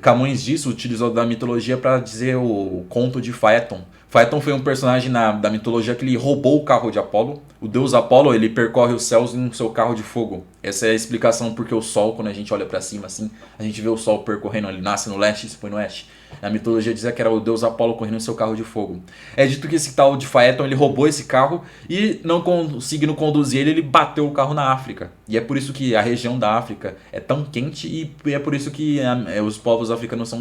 Camões utilizou da mitologia para dizer o conto de Faeton. Faeton foi um personagem da mitologia que ele roubou o carro de Apolo. O deus Apolo ele percorre os céus em seu carro de fogo. Essa é a explicação porque o sol, quando a gente olha para cima assim, a gente vê o sol percorrendo, ele nasce no leste e se põe no oeste. A mitologia dizia que era o deus Apolo correndo em seu carro de fogo. É dito que esse tal de Faeton ele roubou esse carro e não conseguindo conduzir ele bateu o carro na África. E é por isso que a região da África é tão quente e é por isso que os povos africanos são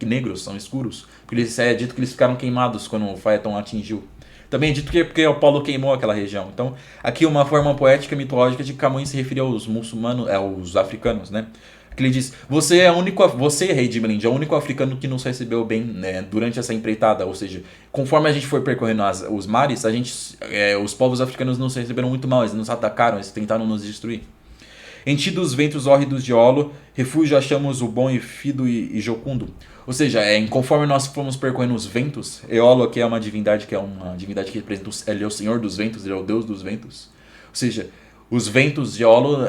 negros, são escuros. Porque é dito que eles ficaram queimados quando o Faeton atingiu. Também é dito que é porque Apolo queimou aquela região. Então, aqui uma forma poética mitológica de Camões se referir aos muçulmanos, aos africanos, né? Que ele diz, você, rei de Melinde, é o único africano que nos recebeu bem, né, durante essa empreitada. Ou seja, conforme a gente foi percorrendo os mares, os povos africanos nos receberam muito mal, eles nos atacaram, eles tentaram nos destruir. Em ti dos ventos hórridos de Olo, refúgio achamos o bom e fido e jocundo. Ou seja, conforme nós fomos percorrendo os ventos, Eolo que é uma divindade que representa, ele é o senhor dos ventos, ele é o deus dos ventos. Ou seja, os ventos de Olo,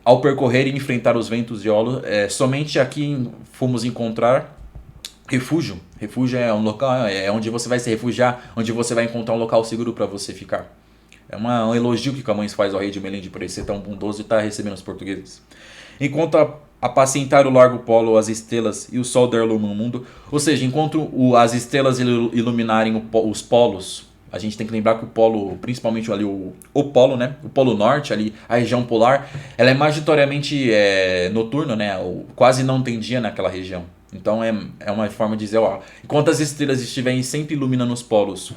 ao percorrer e enfrentar os ventos de Olo, somente aqui fomos encontrar refúgio. Refúgio é um local, é onde você vai se refugiar, onde você vai encontrar um local seguro para você ficar. É um elogio que Camões faz ao rei de Melinde por ele ser tão bondoso e estar recebendo os portugueses. Enquanto apacentar o largo polo, as estrelas e o sol der lume no mundo, ou seja, enquanto as estrelas iluminarem os polos, a gente tem que lembrar que o polo, principalmente ali o polo, né, o polo norte, ali a região polar, ela é majoritariamente noturna, né, quase não tem dia naquela região. Então é uma forma de dizer, enquanto as estrelas estiverem sempre iluminando os polos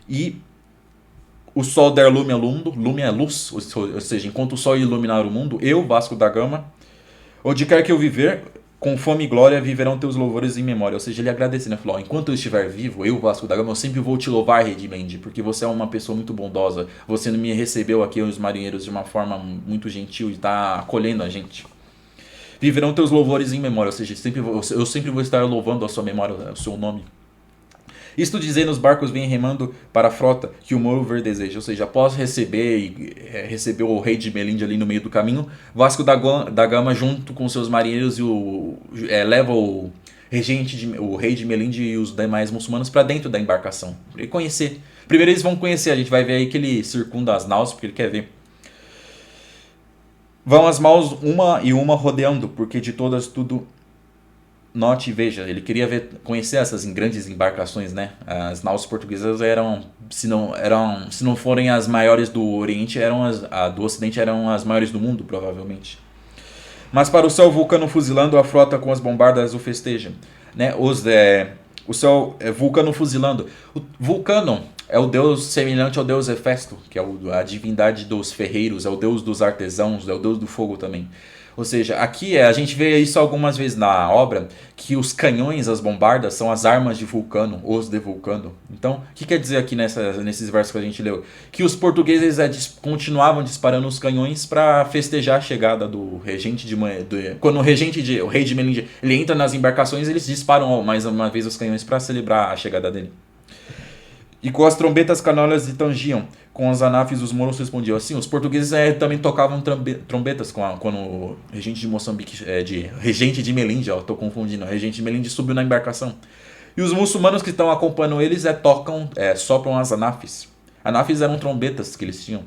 e o sol der lume ao mundo, lume é luz, ou seja, enquanto o sol iluminar o mundo, eu, Vasco da Gama, onde quer que eu viver, com fome e glória viverão teus louvores em memória. Ou seja, ele agradece, né? Falou, enquanto eu estiver vivo, eu, Vasco da Gama, eu sempre vou te louvar, rei de Melinde, porque você é uma pessoa muito bondosa, você me recebeu aqui, os marinheiros, de uma forma muito gentil e está acolhendo a gente. Viverão teus louvores em memória, ou seja, eu sempre vou estar louvando a sua memória, o seu nome. Isto dizendo, os barcos vêm remando para a frota que o Moro Ver deseja. Ou seja, após receber o rei de Melinde ali no meio do caminho, Vasco da Gama, junto com seus marinheiros, leva o rei de Melinde e os demais muçulmanos para dentro da embarcação. Para conhecer. Primeiro eles vão conhecer, a gente vai ver aí que ele circunda as naus, porque ele quer ver. Vão as naus uma e uma rodeando, porque de todas tudo note e veja. Ele queria conhecer essas grandes embarcações, né? As naus portuguesas se não forem as maiores do Oriente, do Ocidente eram as maiores do mundo, provavelmente. Mas para o céu vulcano fuzilando, a frota com as bombardas o festeja. Né? O céu vulcano fuzilando. O Vulcano é o deus semelhante ao deus Hefesto, que é a divindade dos ferreiros, é o deus dos artesãos, é o deus do fogo também. Ou seja, aqui a gente vê isso algumas vezes na obra, que os canhões, as bombardas, são as armas de Vulcano, os de Vulcano. Então, o que quer dizer aqui nesses versos que a gente leu? Que os portugueses continuavam disparando os canhões para festejar a chegada do regente quando o rei de Melinde, ele entra nas embarcações, eles disparam mais uma vez os canhões para celebrar a chegada dele. E com as trombetas canalhas de tangiam, com os anafes os moros respondiam. Assim, os portugueses também tocavam trombetas quando o regente de Moçambique, regente de Melinde, estou confundindo, regente de Melinde subiu na embarcação. E os muçulmanos que estão acompanhando eles sopram as anafes. Anafes eram trombetas que eles tinham,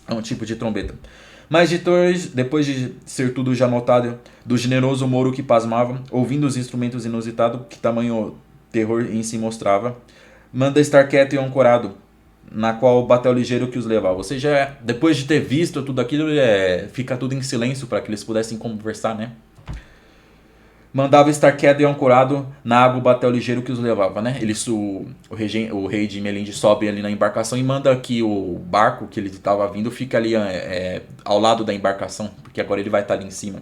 é um tipo de trombeta. Mas depois de ser tudo já notado, do generoso moro que pasmava, ouvindo os instrumentos inusitados, que tamanho terror em si mostrava, manda estar quieto e ancorado, na qual o batel ligeiro que os levava. Ou seja, depois de ter visto tudo aquilo, fica tudo em silêncio para que eles pudessem conversar, né? Mandava estar quieto e ancorado na água o batel ligeiro que os levava, né? O rei de Melinde sobe ali na embarcação e manda que o barco que ele estava vindo fica ali ao lado da embarcação, porque agora ele vai estar ali em cima.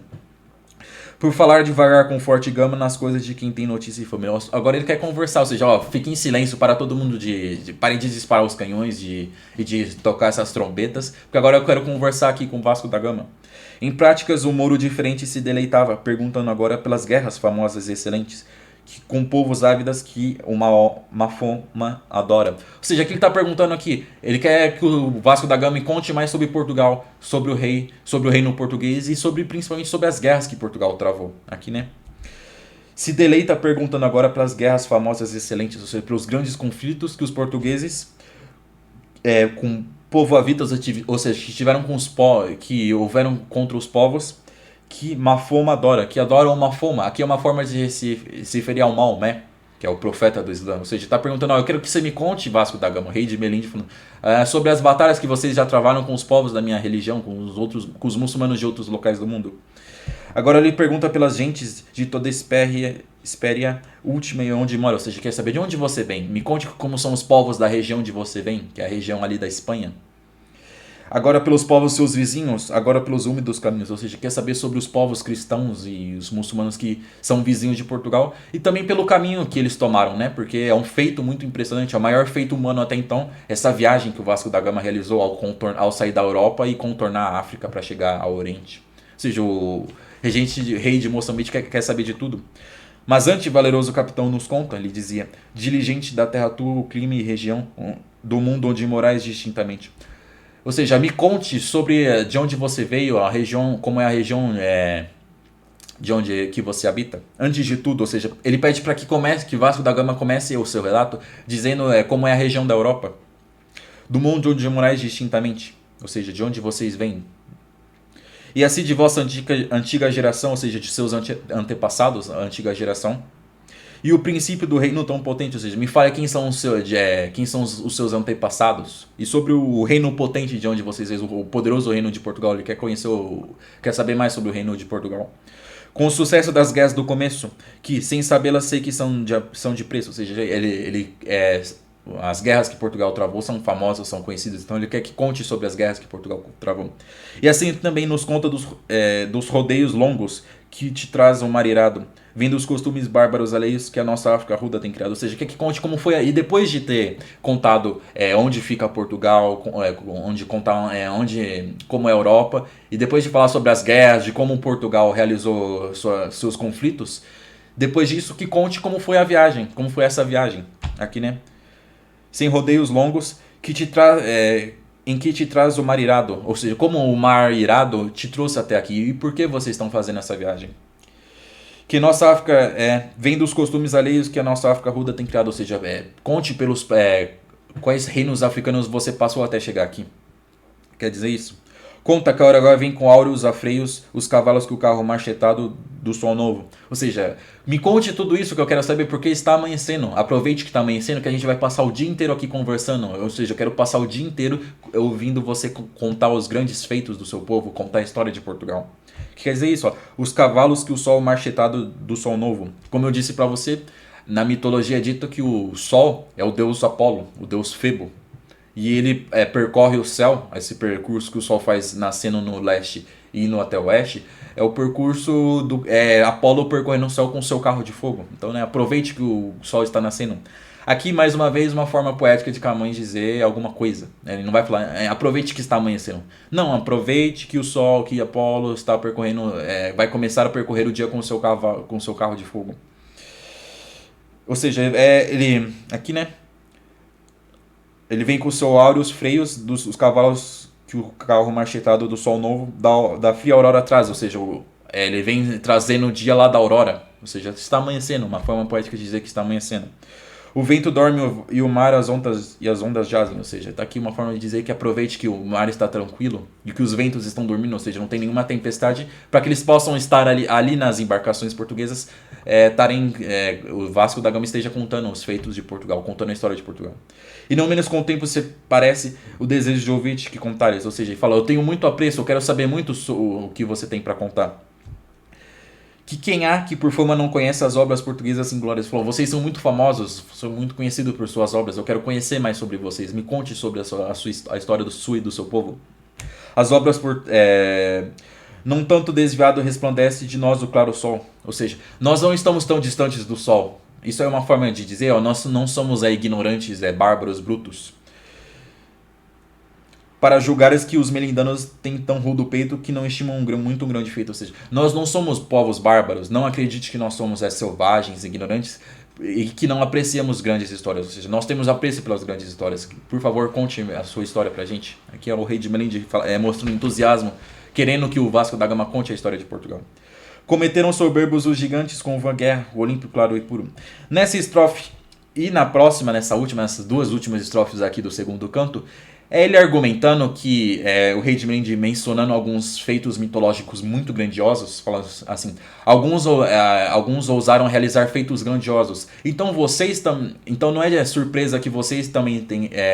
Por falar devagar com forte gama nas coisas de quem tem notícia e fome. Agora ele quer conversar, ou seja, fique em silêncio para todo mundo, parem de disparar os canhões e de tocar essas trombetas, porque agora eu quero conversar aqui com o Vasco da Gama. Em práticas, o Moro de frente se deleitava, perguntando agora pelas guerras famosas e excelentes, com povos ávidas que uma foma adora. Ou seja, o que ele está perguntando aqui? Ele quer que o Vasco da Gama conte mais sobre Portugal, sobre o reino português e principalmente sobre as guerras que Portugal travou. Aqui, né? Se deleita perguntando agora pelas guerras famosas e excelentes, ou seja, pelos grandes conflitos que os portugueses com povoavitas, ou seja, que houveram contra os povos que Mafoma adora, que adoram uma foma. Aqui é uma forma de se referir ao Maomé, que é o profeta do Islã. Ou seja, está perguntando, eu quero que você me conte, Vasco da Gama, rei de Melinde, sobre as batalhas que vocês já travaram com os povos da minha religião, com os muçulmanos de outros locais do mundo. Agora ele pergunta pelas gentes de toda Espéria última e onde mora, ou seja, quer saber de onde você vem. Me conte como são os povos da região de você vem, que é a região ali da Espanha. Agora pelos povos seus vizinhos, agora pelos úmidos caminhos, ou seja, quer saber sobre os povos cristãos e os muçulmanos que são vizinhos de Portugal, e também pelo caminho que eles tomaram, né? Porque é um feito muito impressionante, é o maior feito humano até então, essa viagem que o Vasco da Gama realizou ao sair da Europa e contornar a África para chegar ao Oriente. Ou seja, o rei de Moçambique quer saber de tudo. Mas antes, valeroso capitão nos conta, ele dizia, diligente da terra tua, o clima e região do mundo onde morais distintamente. Ou seja, me conte sobre de onde você veio, a região, como é a região de onde que você habita. Antes de tudo, ou seja, ele pede para que Vasco da Gama comece o seu relato dizendo como é a região da Europa, do mundo onde morais distintamente, ou seja, de onde vocês vêm. E assim de vossa antiga geração, ou seja, de seus antepassados, a antiga geração. E o princípio do reino tão potente, ou seja, me fale quem são os seus antepassados. E sobre o reino potente de onde vocês vêm, o poderoso reino de Portugal. Ele quer saber mais sobre o reino de Portugal. Com o sucesso das guerras do começo, que sem sabê-las sei que são de preço. Ou seja, as guerras que Portugal travou são famosas, são conhecidas. Então ele quer que conte sobre as guerras que Portugal travou. E assim também nos conta dos rodeios longos que te traz o mar irado, vendo os costumes bárbaros alheios que a nossa África ruda tem criado. Ou seja, quer que conte como foi. E depois de ter contado onde fica Portugal, como é a Europa, e depois de falar sobre as guerras, de como Portugal realizou seus conflitos, Depois disso, que conte como foi a viagem, como foi essa viagem, aqui, né? Sem rodeios longos, em que te traz o mar irado, ou seja, como o mar irado te trouxe até aqui e por que vocês estão fazendo essa viagem? Que nossa África vem dos costumes alheios que a nossa África ruda tem criado, ou seja, conte pelos quais reinos africanos você passou até chegar aqui. Quer dizer isso? Conta que a hora agora vem com áureos afreios os cavalos que o carro marchetado do sol novo. Ou seja, me conte tudo isso que eu quero saber porque está amanhecendo. Aproveite que está amanhecendo que a gente vai passar o dia inteiro aqui conversando. Ou seja, eu quero passar o dia inteiro ouvindo você contar os grandes feitos do seu povo, contar a história de Portugal. O que quer dizer isso? Ó? Os cavalos que o sol marchetado do sol novo. Como eu disse para você, na mitologia é dito que o sol é o deus Apolo, o deus Febo. E ele percorre o céu, esse percurso que o Sol faz nascendo no leste e indo até o oeste, é o percurso do Apolo percorrendo o céu com o seu carro de fogo. Então, né, aproveite que o Sol está nascendo. Aqui, mais uma vez, uma forma poética de Camões dizer alguma coisa. Ele não vai falar, aproveite que está amanhecendo. Não, aproveite que o Sol, que Apolo está percorrendo, vai começar a percorrer o dia com o seu carro de fogo. Ou seja, ele, aqui, né? Ele vem com o seu áureos freios dos cavalos que o carro marchetado do sol novo da fria aurora traz. Ou seja, ele vem trazendo o dia lá da aurora. Ou seja, está amanhecendo. Uma forma poética de dizer que está amanhecendo. O vento dorme e o mar as ondas jazem. Ou seja, está aqui uma forma de dizer que aproveite que o mar está tranquilo e que os ventos estão dormindo. Ou seja, não tem nenhuma tempestade para que eles possam estar ali nas embarcações portuguesas. O Vasco da Gama esteja contando os feitos de Portugal, contando a história de Portugal. E não menos com o tempo você parece o desejo de ouvir-te que contares. Ou seja, ele fala, eu tenho muito apreço, eu quero saber muito o que você tem para contar. Que quem há que por fama não conhece as obras portuguesas singulares. Falou, vocês são muito famosos, são muito conhecidos por suas obras, eu quero conhecer mais sobre vocês. Me conte sobre a história do sul e do seu povo. As obras não tanto desviado resplandece de nós o claro sol. Ou seja, nós não estamos tão distantes do sol. Isso é uma forma de dizer, nós não somos ignorantes, bárbaros, brutos. Para julgares que os melindanos têm tão rudo peito que não estimam muito um grande feito. Ou seja, nós não somos povos bárbaros, não acredite que nós somos selvagens, ignorantes e que não apreciamos grandes histórias. Ou seja, nós temos apreço pelas grandes histórias. Por favor, conte a sua história pra gente. Aqui é o rei de Melinde mostrando entusiasmo, querendo que o Vasco da Gama conte a história de Portugal. Cometeram soberbos os gigantes com Van Guerra, o Olímpio claro e puro. Nessa estrofe e na próxima, nessas duas últimas estrofes aqui do segundo canto, ele argumentando que o rei de Melinde mencionando alguns feitos mitológicos muito grandiosos, falando assim, alguns ousaram realizar feitos grandiosos. Então então não é surpresa que vocês também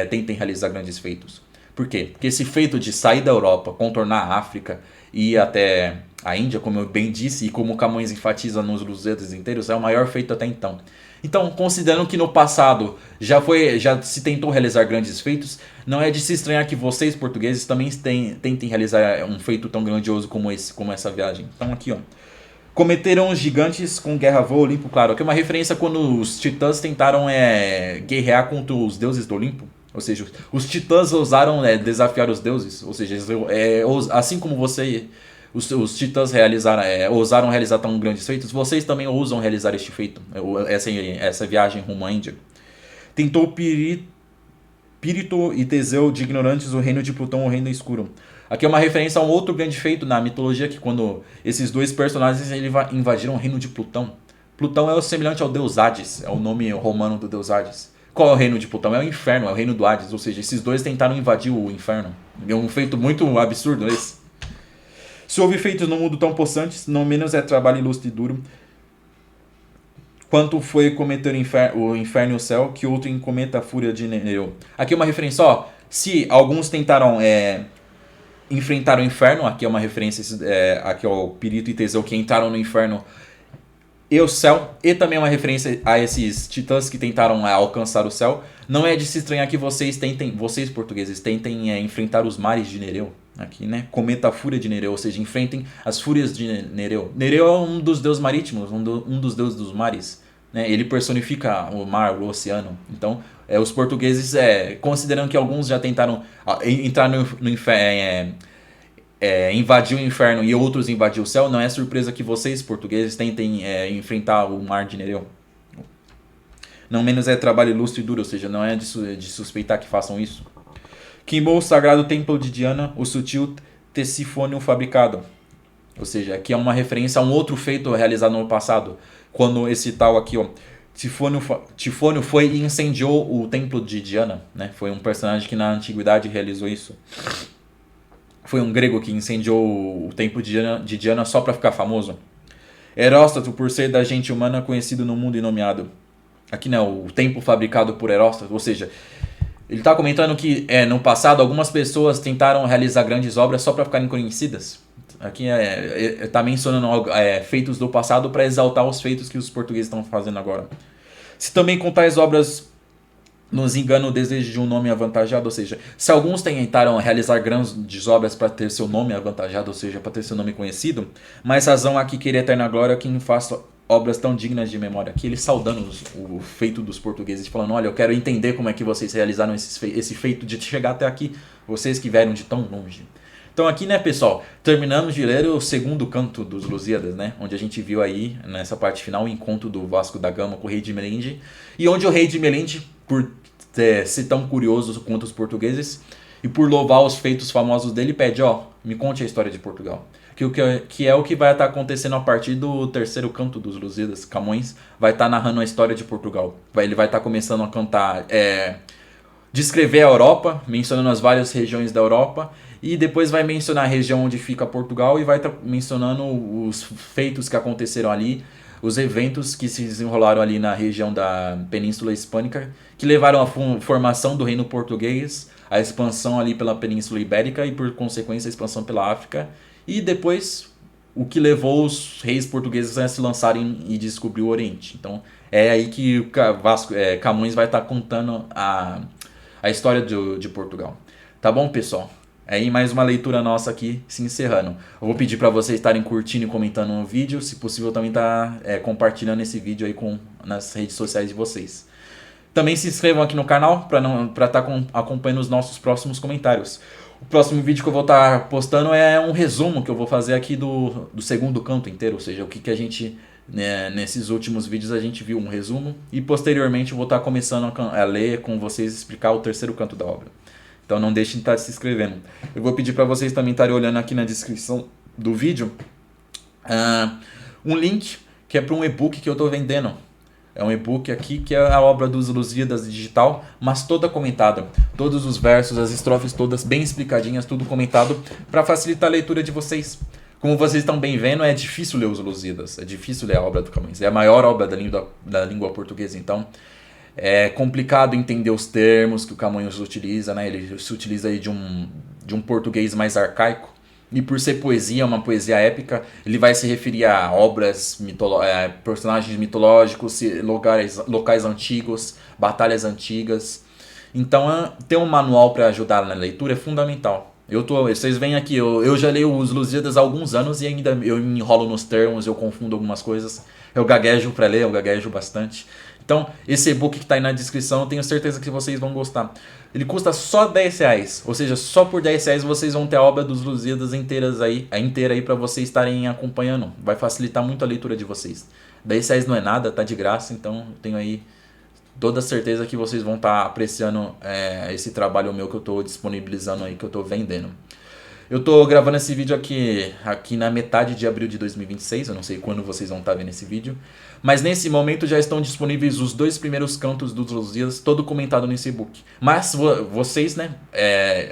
tentem realizar grandes feitos. Por quê? Porque esse feito de sair da Europa, contornar a África e ir até a Índia, como eu bem disse, e como Camões enfatiza nos Lusíadas inteiros, é o maior feito até então. Então, considerando que no passado já se tentou realizar grandes feitos, não é de se estranhar que vocês, portugueses, também tentem realizar um feito tão grandioso como essa viagem. Então, aqui, ó. Cometeram os gigantes com guerra voa Olimpo, claro. Aqui é uma referência quando os titãs tentaram guerrear contra os deuses do Olimpo. Ou seja, os titãs ousaram desafiar os deuses. Ou seja, assim como os titãs ousaram realizar tão grandes feitos, vocês também ousam realizar este feito, essa viagem rumo à Índia. Tentou Pírito e Teseu de ignorantes o reino de Plutão, o reino escuro. Aqui é uma referência a um outro grande feito na mitologia, que quando esses dois personagens invadiram o reino de Plutão. Plutão é o semelhante ao deus Hades, é o nome romano do deus Hades. Qual é o reino de Plutão? É o inferno, é o reino do Hades, ou seja, esses dois tentaram invadir o inferno. É um feito muito absurdo esse. Se houve feitos no mundo tão possantes, não menos é trabalho ilustre e duro, quanto foi cometer o inferno e o céu, que outro encometa a fúria de Nereu. Aqui é uma referência, se alguns tentaram enfrentar o inferno, aqui é uma referência aqui ao Pirito e Teseu que entraram no inferno e o céu, e também uma referência a esses titãs que tentaram alcançar o céu. Não é de se estranhar que vocês portugueses, tentem enfrentar os mares de Nereu. Aqui, né? Cometa a fúria de Nereu, ou seja, enfrentem as fúrias de Nereu. Nereu é um dos deuses marítimos, um dos deuses dos mares. Né? Ele personifica o mar, o oceano. Então, os portugueses, considerando que alguns já tentaram entrar no inferno, invadiu o inferno e outros invadiu o céu, não é surpresa que vocês, portugueses, tentem enfrentar o mar de Nereu. Não menos é trabalho ilustre e duro, ou seja, não é de suspeitar que façam isso. Queimou o sagrado templo de Diana, o sutil tessifônio fabricado. Ou seja, aqui é uma referência a um outro feito realizado no passado. Quando esse tal aqui, ó, Tifônio foi e incendiou o templo de Diana. Né? Foi um personagem que na antiguidade realizou isso. Foi um grego que incendiou o templo de Diana só para ficar famoso. Heróstrato, por ser da gente humana, conhecido no mundo e nomeado. Aqui, né, o templo fabricado por Heróstrato, ou seja, ele está comentando que no passado algumas pessoas tentaram realizar grandes obras só para ficarem conhecidas. Aqui está mencionando feitos do passado para exaltar os feitos que os portugueses estão fazendo agora. Se também com tais obras nos engana o desejo de um nome avantajado, ou seja, se alguns tentaram realizar grandes obras para ter seu nome avantajado, ou seja, para ter seu nome conhecido, mais razão há que querer eterna glória quem faça obras tão dignas de memória. Aqui ele saudando o feito dos portugueses, falando, olha, eu quero entender como é que vocês realizaram esse feito de chegar até aqui, vocês que vieram de tão longe. Então aqui, né, pessoal, terminamos de ler o segundo canto dos Lusíadas, né, onde a gente viu aí, nessa parte final, o encontro do Vasco da Gama com o rei de Melinde, e onde o rei de Melinde, por ser tão curioso quanto os portugueses, e por louvar os feitos famosos dele, pede, me conte a história de Portugal. Que é o que vai estar acontecendo a partir do terceiro canto dos Lusíadas. Camões vai estar narrando a história de Portugal. Ele vai estar começando a cantar, descrever a Europa, mencionando as várias regiões da Europa, e depois vai mencionar a região onde fica Portugal e vai estar mencionando os feitos que aconteceram ali, os eventos que se desenrolaram ali na região da Península Hispânica, que levaram à formação do reino português, a expansão ali pela Península Ibérica e por consequência a expansão pela África, e depois o que levou os reis portugueses a se lançarem e descobrir o Oriente. Então é aí que o Camões vai estar contando a história de Portugal. Tá bom, pessoal? Aí mais uma leitura nossa aqui se encerrando. Eu vou pedir para vocês estarem curtindo e comentando o vídeo, se possível também estar compartilhando esse vídeo aí nas redes sociais de vocês. Também se inscrevam aqui no canal para estar acompanhando os nossos próximos comentários. O próximo vídeo que eu vou estar postando é um resumo que eu vou fazer aqui do segundo canto inteiro, ou seja, o que a gente, nesses últimos vídeos a gente viu um resumo, e posteriormente eu vou estar começando a ler com vocês, explicar o terceiro canto da obra. Então não deixem de estar se inscrevendo. Eu vou pedir para vocês também estarem olhando aqui na descrição do vídeo um link que é para um e-book que eu estou vendendo. É um e-book aqui que é a obra dos Lusíadas digital, mas toda comentada. Todos os versos, as estrofes todas bem explicadinhas, tudo comentado para facilitar a leitura de vocês. Como vocês estão bem vendo, é difícil ler os Lusíadas, é difícil ler a obra do Camões. É a maior obra da língua portuguesa, então é complicado entender os termos que o Camões utiliza, né? Ele se utiliza aí de um português mais arcaico. E por ser poesia, uma poesia épica, ele vai se referir a obras, personagens mitológicos, locais antigos, batalhas antigas. Então, ter um manual para ajudar na leitura é fundamental. Vocês veem aqui, eu já leio os Lusíadas há alguns anos e ainda eu me enrolo nos termos, eu confundo algumas coisas. Eu gaguejo para ler, eu gaguejo bastante. Então, esse e-book que está aí na descrição, eu tenho certeza que vocês vão gostar. Ele custa só R$10, ou seja, só por R$10 vocês vão ter a obra dos Lusíadas inteira aí para vocês estarem acompanhando. Vai facilitar muito a leitura de vocês. R$10 não é nada, tá de graça, então eu tenho aí toda certeza que vocês vão estar apreciando esse trabalho meu que eu estou disponibilizando aí, que eu estou vendendo. Eu estou gravando esse vídeo aqui na metade de abril de 2026, eu não sei quando vocês vão estar vendo esse vídeo, mas nesse momento já estão disponíveis os 2 primeiros cantos dos Lusíadas, todo comentado nesse e-book. Mas vocês, né,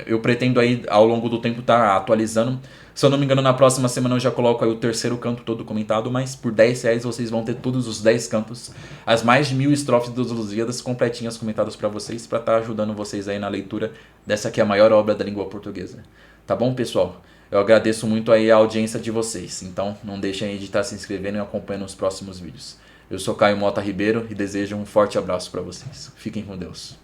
eu pretendo aí ao longo do tempo estar atualizando. Se eu não me engano, na próxima semana eu já coloco aí o terceiro canto todo comentado, mas por R$10 vocês vão ter todos os 10 cantos, as mais de 1000 estrofes dos Lusíadas completinhas comentadas para vocês, para estar ajudando vocês aí na leitura dessa que é a maior obra da língua portuguesa. Tá bom, pessoal? Eu agradeço muito aí a audiência de vocês. Então, não deixem aí de estar se inscrevendo e acompanhando os próximos vídeos. Eu sou Caio Mota Ribeiro e desejo um forte abraço para vocês. Fiquem com Deus.